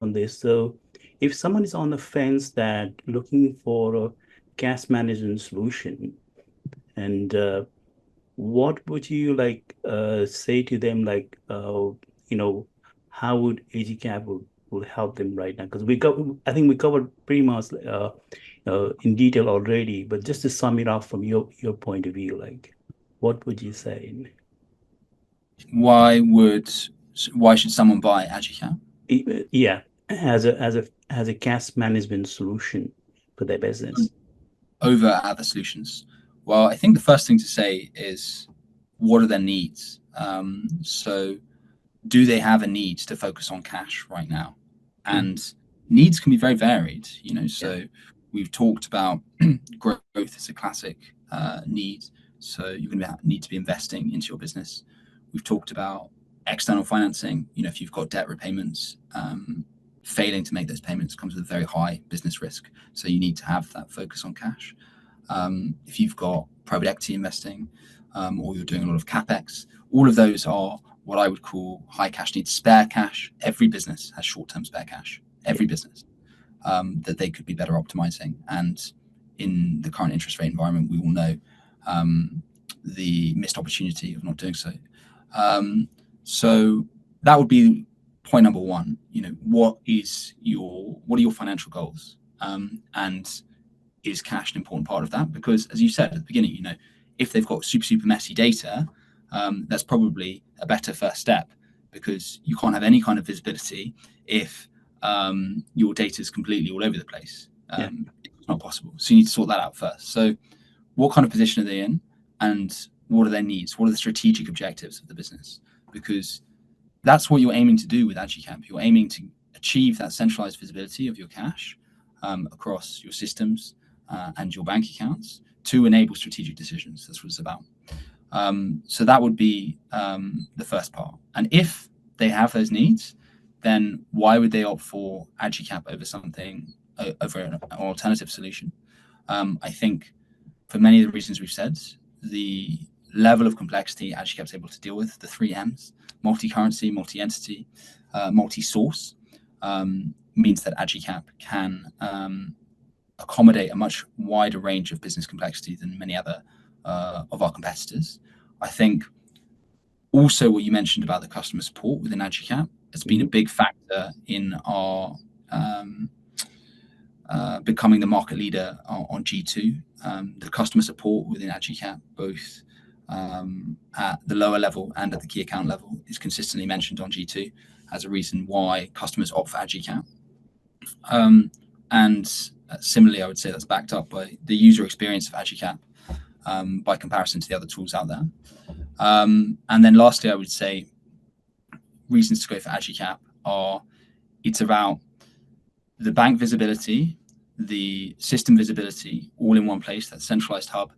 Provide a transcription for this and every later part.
on this. So if someone is on the fence that looking for a cash management solution, and what would you like say to them, like you know, how would Agicap will help them right now? Because I think we covered pretty much in detail already, but just to sum it up from your point of view, like what would you say? Why would why should someone buy Agicap Yeah, as a cash management solution for their business. over other solutions? Well, I think the first thing to say is what are their needs? So, do they have a need to focus on cash right now? Mm. And needs can be very varied. Yeah. So we've talked about growth as a classic need. So you're going to need to be investing into your business. We've talked about external financing. If you've got debt repayments, failing to make those payments comes with very high business risk. So you need to have that focus on cash. If you've got private equity investing, or you're doing a lot of capex, all of those are what I would call high cash needs. Spare cash. Every business has short-term spare cash. Yeah. Every business that they could be better optimizing. And in the current interest rate environment, we all know the missed opportunity of not doing so. So that would be point number one. What are your financial goals? And is cash an important part of that? Because as you said at the beginning, if they've got super messy data, that's probably a better first step, because you can't have any kind of visibility if your data is completely all over the place. Yeah. It's not possible. So you need to sort that out first. So what kind of position are they in, and what are their needs? What are the strategic objectives of the business? Because that's what you're aiming to do with Agicap. You're aiming to achieve that centralized visibility of your cash across your systems and your bank accounts to enable strategic decisions. That's what it's about. So that would be the first part. And if they have those needs, then why would they opt for Agicap over an alternative solution? I think for many of the reasons we've said, the level of complexity Agicap is able to deal with, the three M's, multi-currency, multi-entity, multi-source, means that Agicap can accommodate a much wider range of business complexity than many other of our competitors. I think also what you mentioned about the customer support within Agicap has been a Mhm. big factor in our becoming the market leader on G2. The customer support within Agicap, both at the lower level and at the key account level, is consistently mentioned on G2 as a reason why customers opt for Agicap. And similarly, I would say that's backed up by the user experience of Agicap by comparison to the other tools out there. And then lastly, I would say reasons to go for Agicap are it's about the bank visibility, the system visibility, all in one place, that centralized hub,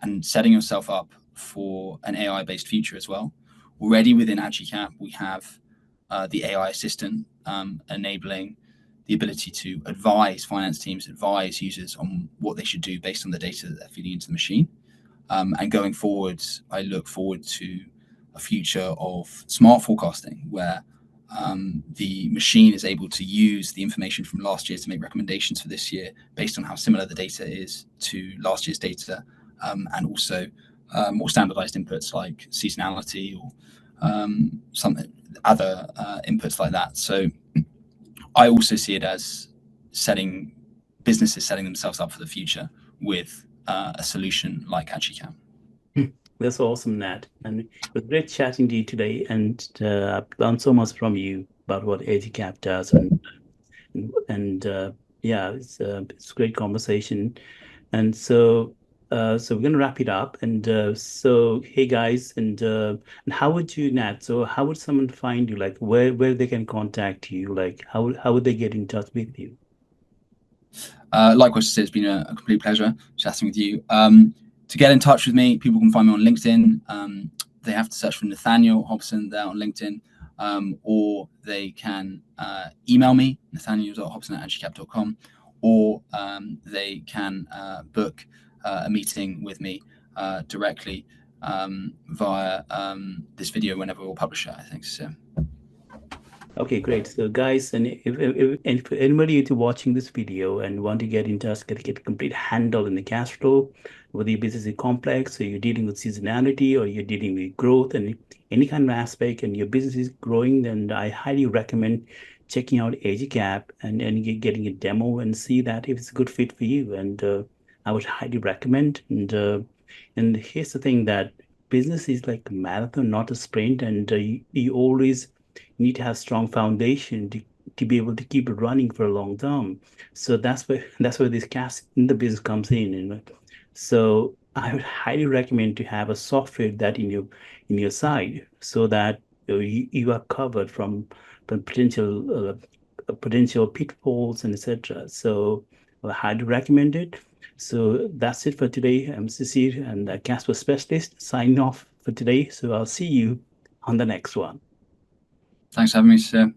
and setting yourself up for an AI-based future as well. Already within Agicap, we have the AI assistant enabling the ability to advise finance teams, advise users on what they should do based on the data that they're feeding into the machine. And going forward, I look forward to a future of smart forecasting where the machine is able to use the information from last year to make recommendations for this year based on how similar the data is to last year's data, and also more standardized inputs like seasonality or some other inputs like that. So I also see it as businesses setting themselves up for the future with a solution like Agicap. That's awesome, Nat. And it was great chatting to you today. And I've learned so much from you about what Agicap does. And yeah, it's a great conversation. And so we're gonna wrap it up. And so hey guys, and how would you, Nat? So how would someone find you? Like where they can contact you? Like how would they get in touch with you? Likewise, it's been a complete pleasure chatting with you. To get in touch with me, people can find me on LinkedIn. They have to search for Nathaniel Hobson there on LinkedIn, or they can email me, nathaniel.hobson@agicap.com, or they can book a meeting with me directly via this video whenever we'll publish it, I think. So Okay, great. So, guys, and if anybody is watching this video and want to get in touch, get a complete handle in the cash flow, whether your business is complex, or you're dealing with seasonality, or you're dealing with growth, and any kind of aspect, and your business is growing, then I highly recommend checking out Agicap and getting a demo and see that if it's a good fit for you. And I would highly recommend. And here's the thing that business is like a marathon, not a sprint, and you always need to have strong foundation to be able to keep it running for a long term. So that's where this cash in the business comes in. So I would highly recommend to have a software that in your side so that you are covered from potential pitfalls and etc. So I highly recommend it. So that's it for today. I'm Shishir and the Casper Specialist signing off for today. So I'll see you on the next one. Thanks for having me, sir.